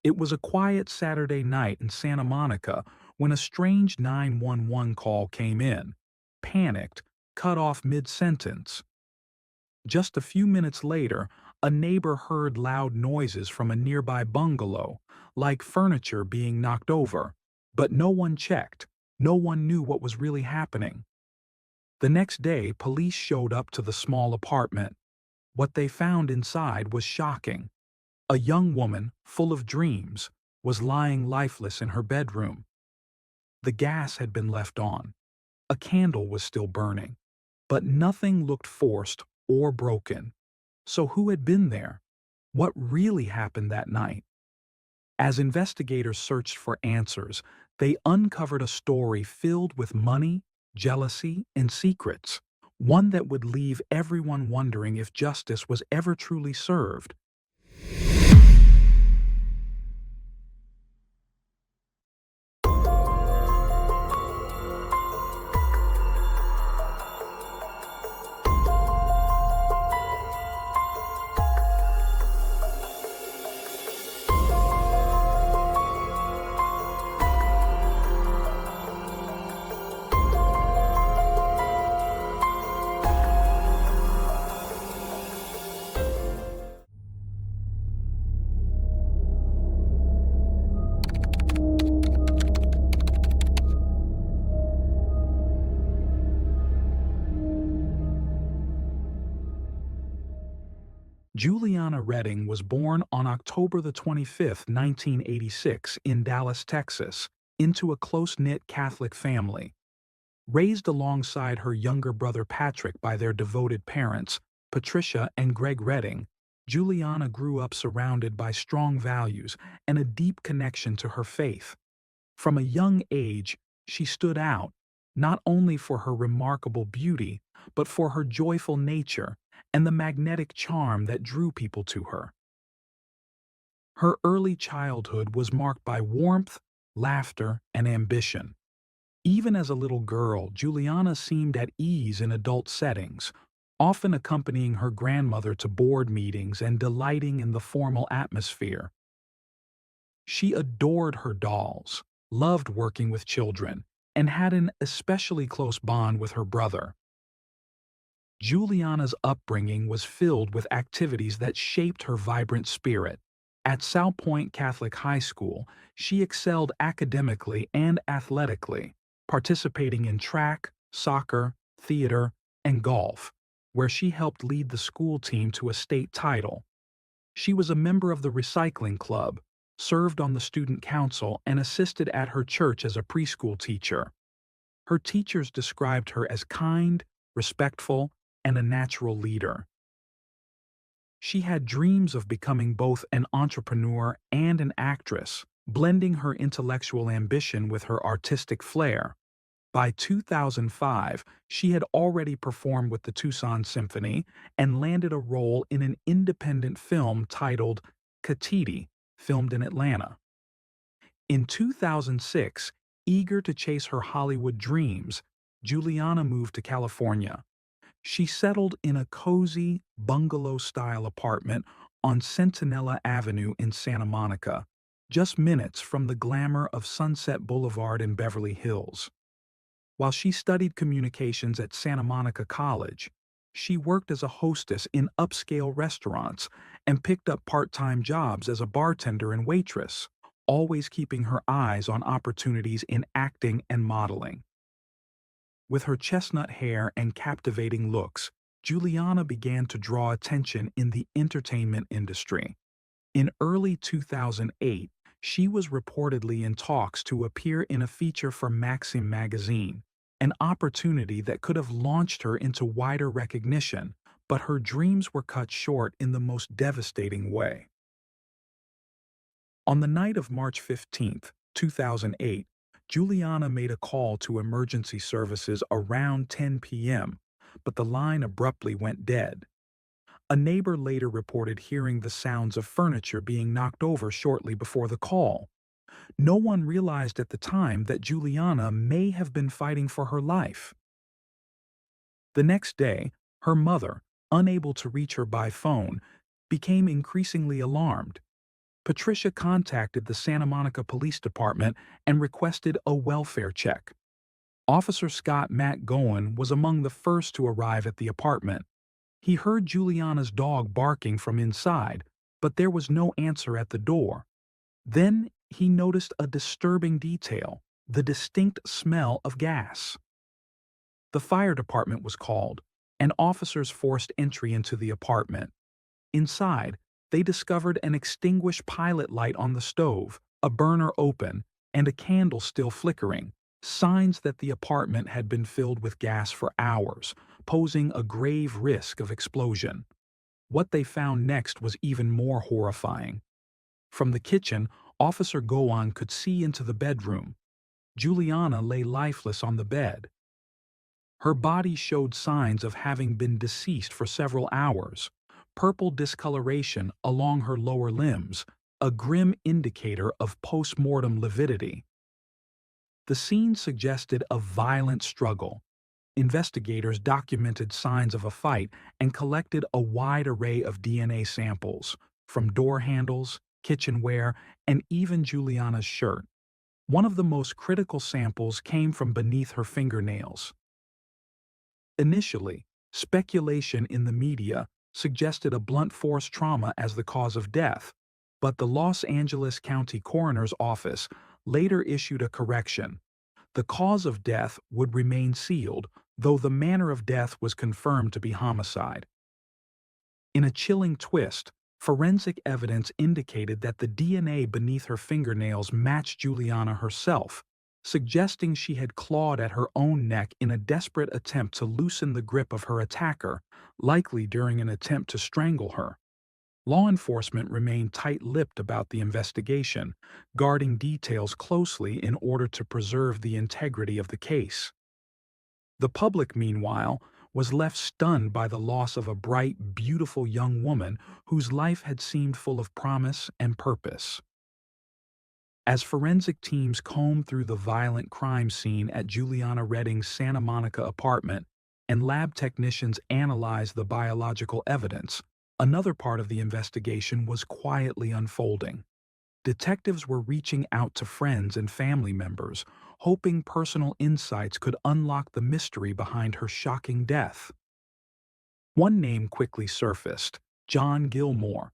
It was a quiet Saturday night in Santa Monica when a strange 911 call came in. Panicked, cut off mid-sentence. Just a few minutes later, a neighbor heard loud noises from a nearby bungalow, like furniture being knocked over. But no one checked. No one knew what was really happening. The next day, police showed up to the small apartment. What they found inside was shocking. A young woman, full of dreams, was lying lifeless in her bedroom. The gas had been left on. A candle was still burning. But nothing looked forced or broken. So who had been there? What really happened that night? As investigators searched for answers, they uncovered a story filled with money, jealousy, and secrets. One that would leave everyone wondering if justice was ever truly served. Juliana Redding was born on October the 25th, 1986, in Dallas, Texas, into a close-knit Catholic family. Raised alongside her younger brother Patrick by their devoted parents, Patricia and Greg Redding, Juliana grew up surrounded by strong values and a deep connection to her faith. From a young age, she stood out, not only for her remarkable beauty, but for her joyful nature and the magnetic charm that drew people to her. Her early childhood was marked by warmth, laughter, and ambition. Even as a little girl, Juliana seemed at ease in adult settings, often accompanying her grandmother to board meetings and delighting in the formal atmosphere. She adored her dolls, loved working with children, and had an especially close bond with her brother. Juliana's upbringing was filled with activities that shaped her vibrant spirit. At South Point Catholic High School, she excelled academically and athletically, participating in track, soccer, theater, and golf, where she helped lead the school team to a state title. She was a member of the recycling club, served on the student council, and assisted at her church as a preschool teacher. Her teachers described her as kind, respectful, and a natural leader. She had dreams of becoming both an entrepreneur and an actress, blending her intellectual ambition with her artistic flair. By 2005, she had already performed with the Tucson Symphony and landed a role in an independent film titled Katiti, filmed in Atlanta. In 2006, eager to chase her Hollywood dreams, Juliana moved to California. She settled in a cozy, bungalow-style apartment on Centinela Avenue in Santa Monica, just minutes from the glamour of Sunset Boulevard in Beverly Hills. While she studied communications at Santa Monica College, she worked as a hostess in upscale restaurants and picked up part-time jobs as a bartender and waitress, always keeping her eyes on opportunities in acting and modeling. With her chestnut hair and captivating looks, Juliana began to draw attention in the entertainment industry. In early 2008, she was reportedly in talks to appear in a feature for Maxim magazine, an opportunity that could have launched her into wider recognition, but her dreams were cut short in the most devastating way. On the night of March 15, 2008, Juliana made a call to emergency services around 10 p.m., but the line abruptly went dead. A neighbor later reported hearing the sounds of furniture being knocked over shortly before the call. No one realized at the time that Juliana may have been fighting for her life. The next day, her mother, unable to reach her by phone, became increasingly alarmed. Patricia contacted the Santa Monica Police Department and requested a welfare check. Officer Scott McGowan was among the first to arrive at the apartment. He heard Juliana's dog barking from inside, but there was no answer at the door. Then he noticed a disturbing detail: the distinct smell of gas. The fire department was called, and officers forced entry into the apartment. Inside, they discovered an extinguished pilot light on the stove, a burner open, and a candle still flickering, signs that the apartment had been filled with gas for hours, posing a grave risk of explosion. What they found next was even more horrifying. From the kitchen, Officer Gowan could see into the bedroom. Juliana lay lifeless on the bed. Her body showed signs of having been deceased for several hours: purple discoloration along her lower limbs, a grim indicator of post-mortem lividity. The scene suggested a violent struggle. Investigators documented signs of a fight and collected a wide array of DNA samples, from door handles, kitchenware, and even Juliana's shirt. One of the most critical samples came from beneath her fingernails. Initially, speculation in the media suggested a blunt force trauma as the cause of death, but the Los Angeles County Coroner's Office later issued a correction. The cause of death would remain sealed, though the manner of death was confirmed to be homicide. In a chilling twist, forensic evidence indicated that the DNA beneath her fingernails matched Juliana herself, suggesting she had clawed at her own neck in a desperate attempt to loosen the grip of her attacker, likely during an attempt to strangle her. Law enforcement remained tight-lipped about the investigation, guarding details closely in order to preserve the integrity of the case. The public, meanwhile, was left stunned by the loss of a bright, beautiful young woman whose life had seemed full of promise and purpose. As forensic teams combed through the violent crime scene at Juliana Redding's Santa Monica apartment and lab technicians analyzed the biological evidence, another part of the investigation was quietly unfolding. Detectives were reaching out to friends and family members, hoping personal insights could unlock the mystery behind her shocking death. One name quickly surfaced: John Gilmore.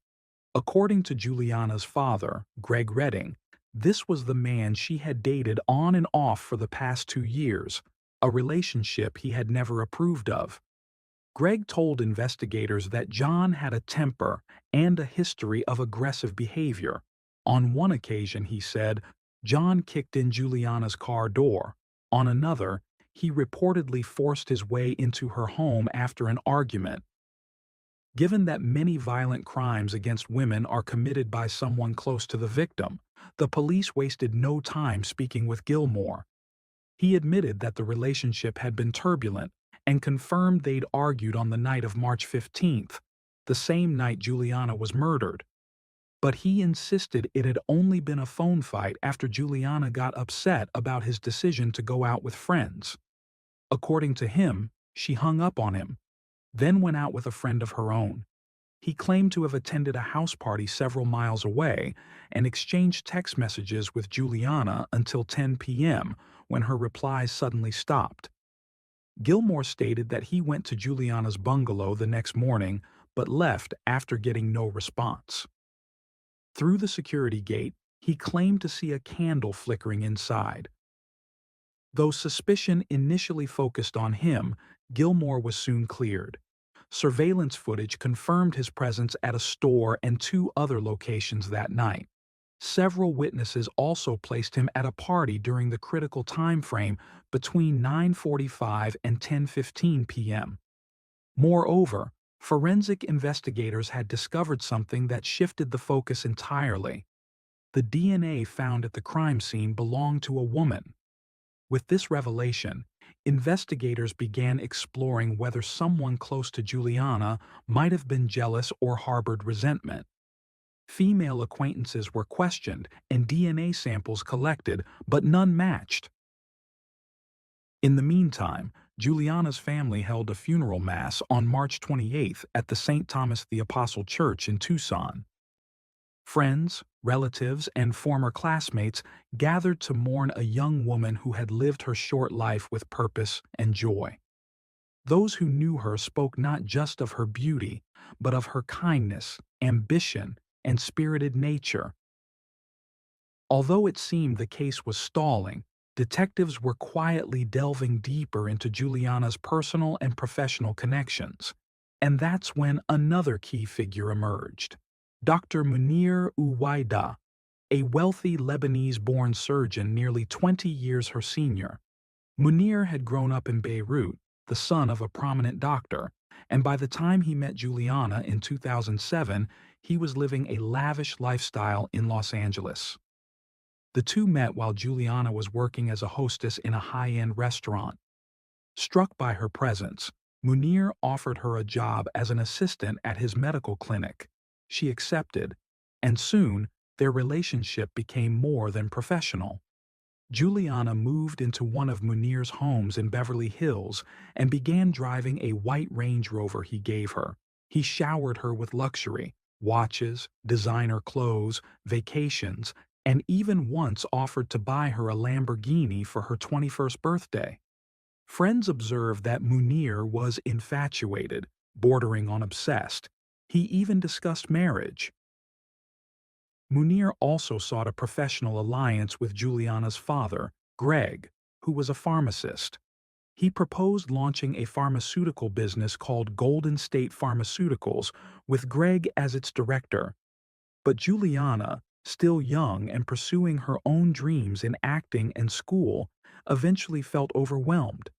According to Juliana's father, Greg Redding, this was the man she had dated on and off for the past 2 years, a relationship he had never approved of. Greg told investigators that John had a temper and a history of aggressive behavior. On one occasion, he said, John kicked in Juliana's car door. On another, he reportedly forced his way into her home after an argument. Given that many violent crimes against women are committed by someone close to the victim, the police wasted no time speaking with Gilmore. He admitted that the relationship had been turbulent and confirmed they'd argued on the night of March 15th, the same night Juliana was murdered. But he insisted it had only been a phone fight after Juliana got upset about his decision to go out with friends. According to him, she hung up on him, then went out with a friend of her own. He claimed to have attended a house party several miles away and exchanged text messages with Juliana until 10 p.m., when her replies suddenly stopped. Gilmore stated that he went to Juliana's bungalow the next morning but left after getting no response. Through the security gate, he claimed to see a candle flickering inside. Though suspicion initially focused on him, Gilmore was soon cleared. Surveillance footage confirmed his presence at a store and 2 other locations that night. Several witnesses also placed him at a party during the critical time frame between 9:45 and 10:15 p.m. Moreover, forensic investigators had discovered something that shifted the focus entirely. The DNA found at the crime scene belonged to a woman. With this revelation, investigators began exploring whether someone close to Juliana might have been jealous or harbored resentment. Female acquaintances were questioned and DNA samples collected, but none matched. In the meantime, Juliana's family held a funeral mass on March 28th at the St. Thomas the Apostle Church in Tucson. Friends, Relatives and former classmates gathered to mourn a young woman who had lived her short life with purpose and joy. Those who knew her spoke not just of her beauty, but of her kindness, ambition, and spirited nature. Although it seemed the case was stalling, detectives were quietly delving deeper into Juliana's personal and professional connections. And that's when another key figure emerged. Dr. Munir Uwaida, a wealthy Lebanese-born surgeon nearly 20 years her senior. Munir had grown up in Beirut, the son of a prominent doctor, and by the time he met Juliana in 2007, he was living a lavish lifestyle in Los Angeles. The two met while Juliana was working as a hostess in a high-end restaurant. Struck by her presence, Munir offered her a job as an assistant at his medical clinic. She accepted, and soon their relationship became more than professional. Juliana moved into one of Munir's homes in Beverly Hills and began driving a white Range Rover he gave her. He showered her with luxury, watches, designer clothes, vacations, and even once offered to buy her a Lamborghini for her 21st birthday. Friends observed that Munir was infatuated, bordering on obsessed. He even discussed marriage. Munir also sought a professional alliance with Juliana's father, Greg, who was a pharmacist. He proposed launching a pharmaceutical business called Golden State Pharmaceuticals, with Greg as its director. But Juliana, still young and pursuing her own dreams in acting and school, eventually felt overwhelmed.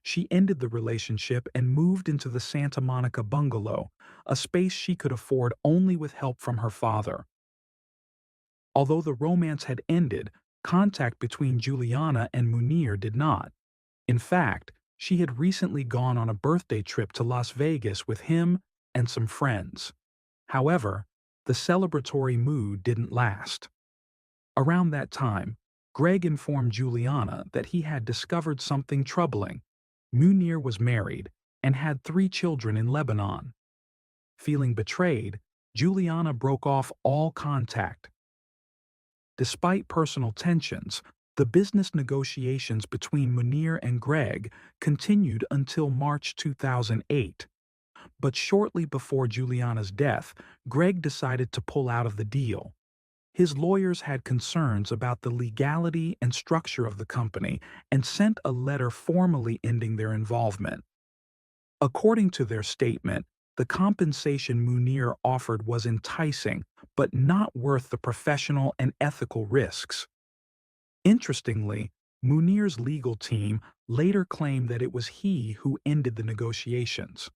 She ended the relationship and moved into the Santa Monica bungalow, a space she could afford only with help from her father. Although the romance had ended, contact between Juliana and Munir did not. In fact, she had recently gone on a birthday trip to Las Vegas with him and some friends. However, the celebratory mood didn't last. Around that time, Greg informed Juliana that he had discovered something troubling. Munir was married and had 3 children in Lebanon. Feeling betrayed, Juliana broke off all contact. Despite personal tensions, the business negotiations between Munir and Greg continued until March 2008. But shortly before Juliana's death, Greg decided to pull out of the deal. His lawyers had concerns about the legality and structure of the company and sent a letter formally ending their involvement. According to their statement, the compensation Munir offered was enticing, but not worth the professional and ethical risks. Interestingly, Munir's legal team later claimed that it was he who ended the negotiations.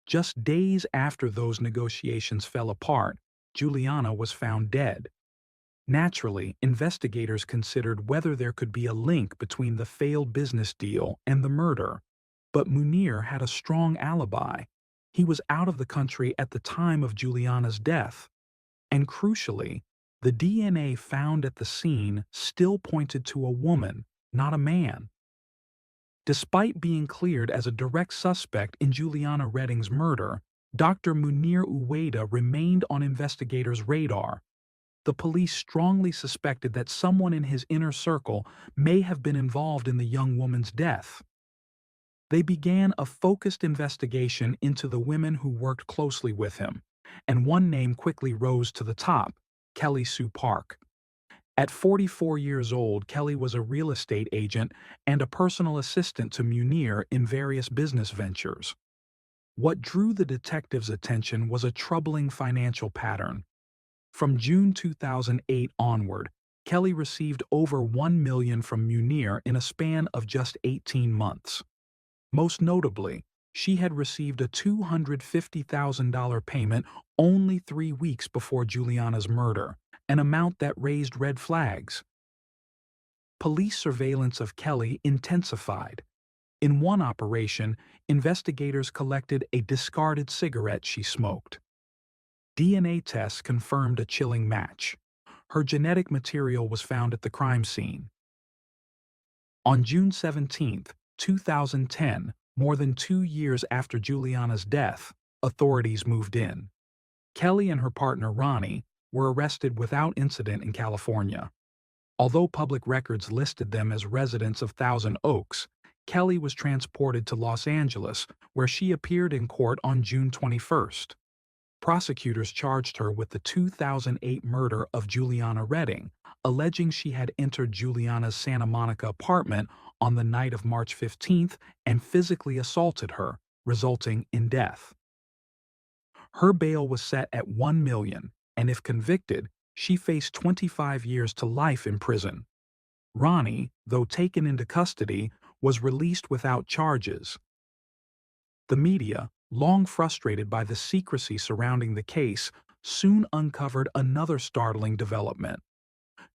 Just days after those negotiations fell apart, Juliana was found dead. Naturally, investigators considered whether there could be a link between the failed business deal and the murder. But Munir had a strong alibi. He was out of the country at the time of Juliana's death. And crucially, the DNA found at the scene still pointed to a woman, not a man. Despite being cleared as a direct suspect in Juliana Redding's murder, Dr. Munir Uwaida remained on investigators' radar. The police strongly suspected that someone in his inner circle may have been involved in the young woman's death. They began a focused investigation into the women who worked closely with him, and one name quickly rose to the top: Kelly Sue Park. At 44 years old, Kelly was a real estate agent and a personal assistant to Munir in various business ventures. What drew the detectives' attention was a troubling financial pattern. From June 2008 onward, Kelly received over $1 million from Munir in a span of just 18 months. Most notably, she had received a $250,000 payment only 3 weeks before Juliana's murder, an amount that raised red flags. Police surveillance of Kelly intensified. In one operation, investigators collected a discarded cigarette she smoked. DNA tests confirmed a chilling match. Her genetic material was found at the crime scene. On June 17, 2010, more than 2 years after Juliana's death, authorities moved in. Kelly and her partner Ronnie, were arrested without incident in California. Although public records listed them as residents of Thousand Oaks, Kelly was transported to Los Angeles, where she appeared in court on June 21st. Prosecutors charged her with the 2008 murder of Juliana Redding, alleging she had entered Juliana's Santa Monica apartment on the night of March 15th and physically assaulted her, resulting in death. Her bail was set at $1 million, and if convicted, she faced 25 years to life in prison. Ronnie, though taken into custody, was released without charges. The media, long frustrated by the secrecy surrounding the case, soon uncovered another startling development.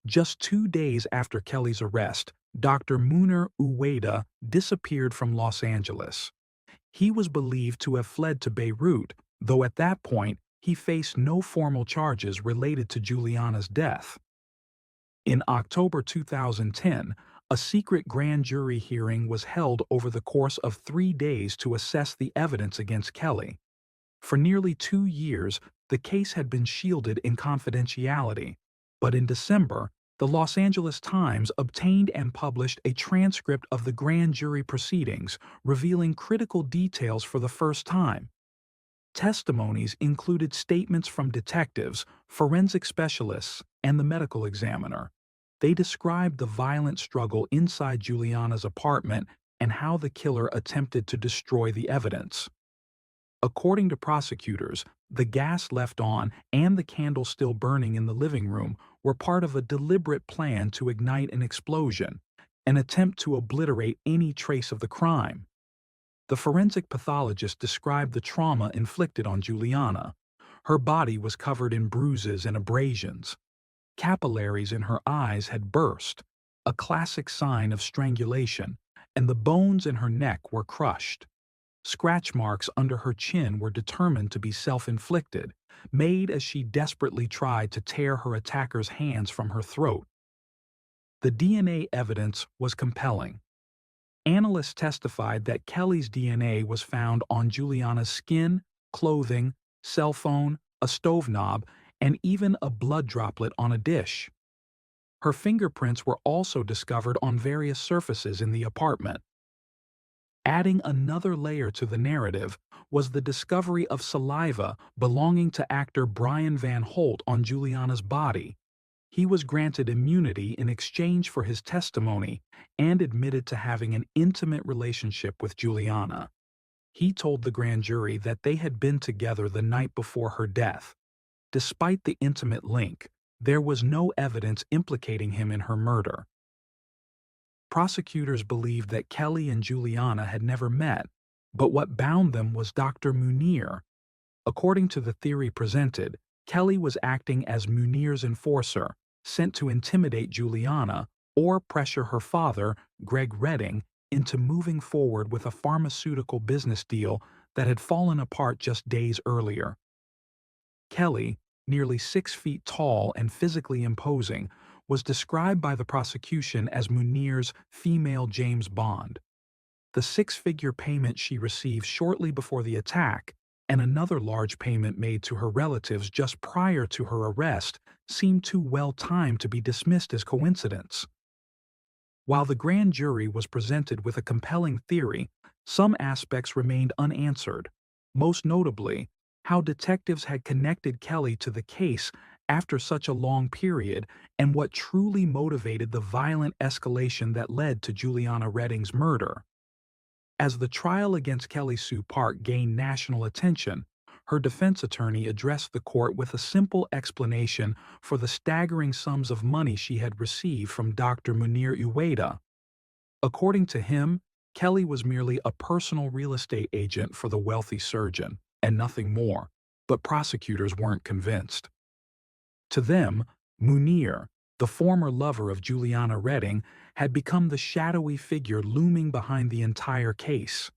Just 2 days after Kelly's arrest, Dr. Munir Uweda disappeared from Los Angeles. He was believed to have fled to Beirut, though at that point he faced no formal charges related to Juliana's death. In October 2010, a secret grand jury hearing was held over the course of 3 days to assess the evidence against Kelly. For nearly 2 years, the case had been shielded in confidentiality, but in December, the Los Angeles Times obtained and published a transcript of the grand jury proceedings, revealing critical details for the first time. Testimonies included statements from detectives, forensic specialists, and the medical examiner. They described the violent struggle inside Juliana's apartment and how the killer attempted to destroy the evidence. According to prosecutors, the gas left on and the candle still burning in the living room were part of a deliberate plan to ignite an explosion, an attempt to obliterate any trace of the crime. The forensic pathologist described the trauma inflicted on Juliana. Her body was covered in bruises and abrasions. Capillaries in her eyes had burst, a classic sign of strangulation, and the bones in her neck were crushed. Scratch marks under her chin were determined to be self-inflicted, made as she desperately tried to tear her attacker's hands from her throat. The DNA evidence was compelling. Analysts testified that Kelly's DNA was found on Juliana's skin, clothing, cell phone, a stove knob, and even a blood droplet on a dish. Her fingerprints were also discovered on various surfaces in the apartment. Adding another layer to the narrative was the discovery of saliva belonging to actor Brian Van Holt on Juliana's body. He was granted immunity in exchange for his testimony and admitted to having an intimate relationship with Juliana. He told the grand jury that they had been together the night before her death. Despite the intimate link, there was no evidence implicating him in her murder. Prosecutors believed that Kelly and Juliana had never met, but what bound them was Dr. Munir. According to the theory presented, Kelly was acting as Munir's enforcer, sent to intimidate Juliana or pressure her father, Greg Redding, into moving forward with a pharmaceutical business deal that had fallen apart just days earlier. Kelly, nearly 6 feet tall and physically imposing, was described by the prosecution as Munir's female James Bond. The 6-figure payment she received shortly before the attack and another large payment made to her relatives just prior to her arrest seemed too well timed to be dismissed as coincidence. While the grand jury was presented with a compelling theory, some aspects remained unanswered, most notably how detectives had connected Kelly to the case after such a long period and what truly motivated the violent escalation that led to Juliana Redding's murder. As the trial against Kelly Sue Park gained national attention, her defense attorney addressed the court with a simple explanation for the staggering sums of money she had received from Dr. Munir Uweda. According to him, Kelly was merely a personal real estate agent for the wealthy surgeon, and nothing more, but prosecutors weren't convinced. To them, Munir, the former lover of Juliana Redding, had become the shadowy figure looming behind the entire case.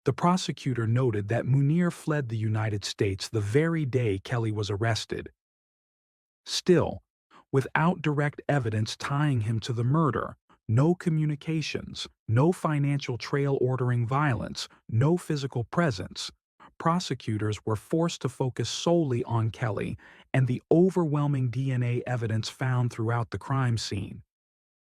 The prosecutor noted that Munir fled the United States the very day Kelly was arrested. Still, without direct evidence tying him to the murder, no communications, no financial trail ordering violence, no physical presence, prosecutors were forced to focus solely on Kelly and the overwhelming DNA evidence found throughout the crime scene.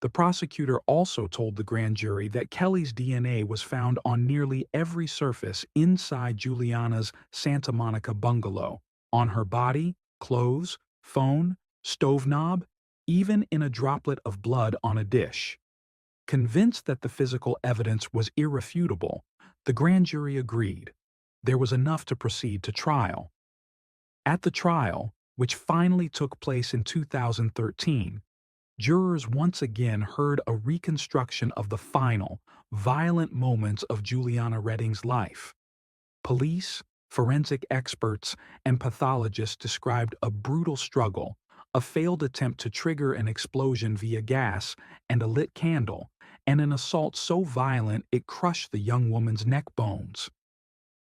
The prosecutor also told the grand jury that Kelly's DNA was found on nearly every surface inside Juliana's Santa Monica bungalow, on her body, clothes, phone, stove knob, even in a droplet of blood on a dish. Convinced that the physical evidence was irrefutable, the grand jury agreed. There was enough to proceed to trial. At the trial, which finally took place in 2013, jurors once again heard a reconstruction of the final, violent moments of Juliana Redding's life. Police, forensic experts, and pathologists described a brutal struggle, a failed attempt to trigger an explosion via gas and a lit candle, and an assault so violent it crushed the young woman's neck bones.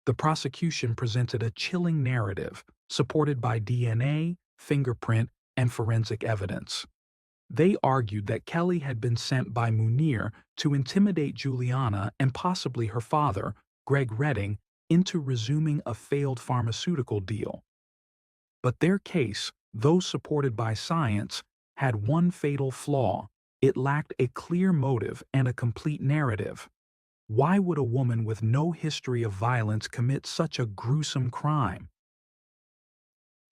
The prosecution presented a chilling narrative, supported by DNA, fingerprint, and forensic evidence. They argued that Kelly had been sent by Munir to intimidate Juliana and possibly her father, Greg Redding, into resuming a failed pharmaceutical deal. But their case, though supported by science, had one fatal flaw. It lacked a clear motive and a complete narrative. Why would a woman with no history of violence commit such a gruesome crime?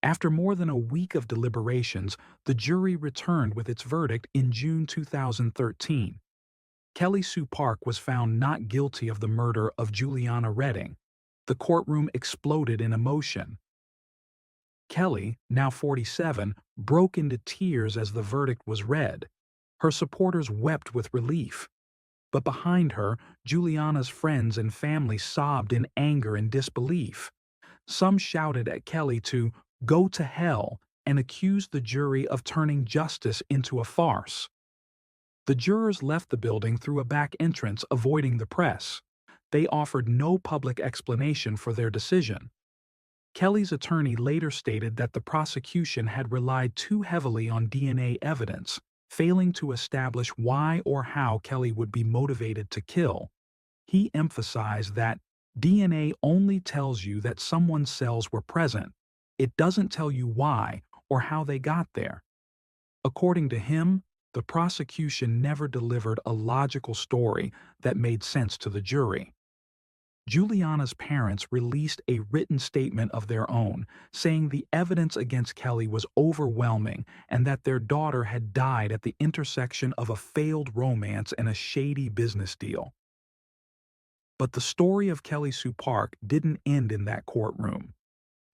After more than a week of deliberations, the jury returned with its verdict in June 2013. Kelly Sue Park was found not guilty of the murder of Juliana Redding. The courtroom exploded in emotion. Kelly, now 47, broke into tears as the verdict was read. Her supporters wept with relief. But behind her, Juliana's friends and family sobbed in anger and disbelief. Some shouted at Kelly to go to hell and accused the jury of turning justice into a farce. The jurors left the building through a back entrance, avoiding the press. They offered no public explanation for their decision. Kelly's attorney later stated that the prosecution had relied too heavily on DNA evidence, failing to establish why or how Kelly would be motivated to kill. He emphasized that DNA only tells you that someone's cells were present. It doesn't tell you why or how they got there. According to him, the prosecution never delivered a logical story that made sense to the jury. Juliana's parents released a written statement of their own, saying the evidence against Kelly was overwhelming and that their daughter had died at the intersection of a failed romance and a shady business deal. But the story of Kelly Sue Park didn't end in that courtroom.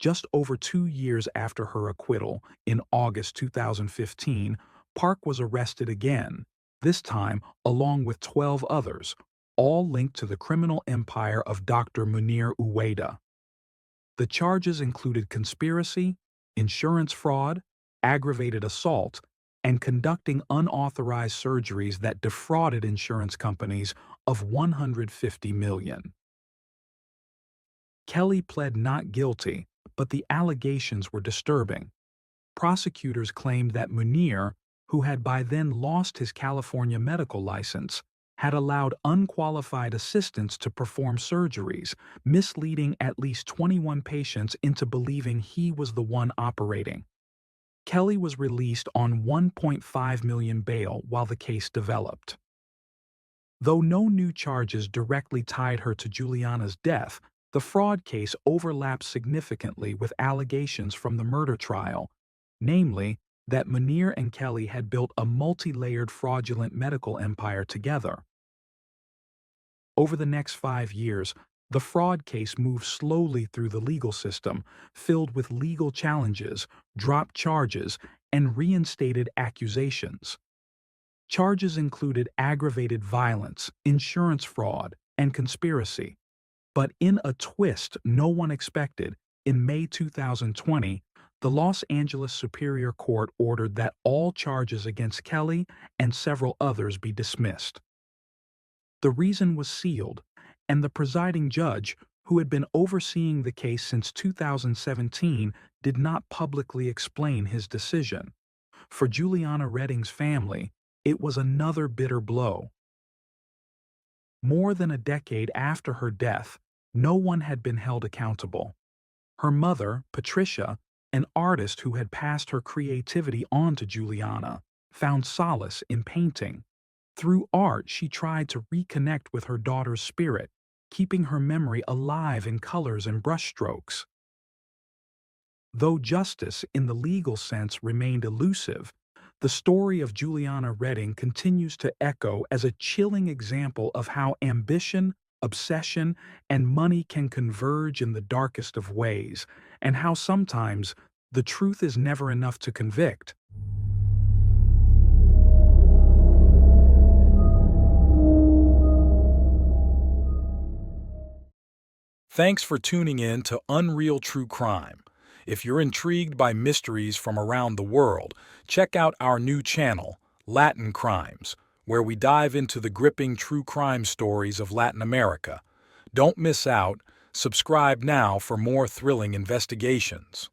Just over 2 years after her acquittal, in August 2015, Park was arrested again, this time along with 12 others, all linked to the criminal empire of Dr. Munir Uwaida. The charges included conspiracy, insurance fraud, aggravated assault, and conducting unauthorized surgeries that defrauded insurance companies of $150 million. Kelly pled not guilty, but the allegations were disturbing. Prosecutors claimed that Munir, who had by then lost his California medical license, had allowed unqualified assistants to perform surgeries, misleading at least 21 patients into believing he was the one operating. Kelly was released on $1.5 million bail while the case developed. Though no new charges directly tied her to Juliana's death, the fraud case overlapped significantly with allegations from the murder trial, namely, that Munir and Kelly had built a multi-layered fraudulent medical empire together. Over the next 5 years, the fraud case moved slowly through the legal system, filled with legal challenges, dropped charges, and reinstated accusations. Charges included aggravated violence, insurance fraud, and conspiracy. But in a twist no one expected, in May 2020, the Los Angeles Superior Court ordered that all charges against Kelly and several others be dismissed. The reason was sealed, and the presiding judge, who had been overseeing the case since 2017, did not publicly explain his decision. For Juliana Redding's family, it was another bitter blow. More than a decade after her death, No one had been held accountable. Her mother, Patricia, an artist who had passed her creativity on to Juliana, found solace in painting. Through art, she tried to reconnect with her daughter's spirit, keeping her memory alive in colors and brushstrokes. Though justice in the legal sense remained elusive, the story of Juliana Redding continues to echo as a chilling example of how ambition, obsession, and money can converge in the darkest of ways, and how sometimes the truth is never enough to convict. Thanks for tuning in to Unreal True Crime. If you're intrigued by mysteries from around the world, check out our new channel, Latin Crimes, where we dive into the gripping true crime stories of Latin America. Don't miss out. Subscribe now for more thrilling investigations.